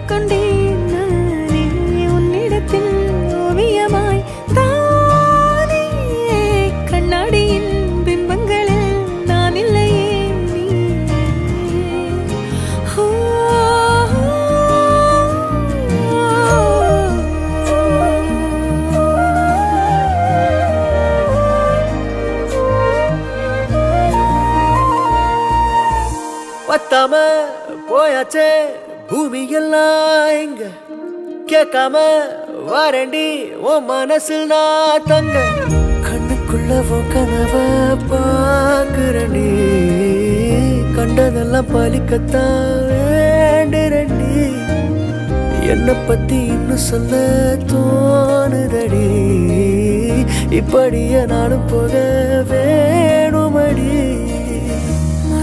கொண்டேன் நானே உன்னிடத்தில் ஓவியமாய் தானே கண்ணாடியின் பிம்பங்களில் நான் இல்லையே நீயே. ஓ, பத்தாம போயாச்சே பூமி எல்லாம் இங்க கேட்காம வாரண்டி உன் மனசில் நான் தங்க கண்ணுக்குள்ள உன் கனவ பாக்குறண்டி கண்டதெல்லாம் பலிக்கத்தான் வேண்டுறண்டி என்னை பத்தி இன்னும் சொல்ல தோணுதடி இப்படியே நானும் போக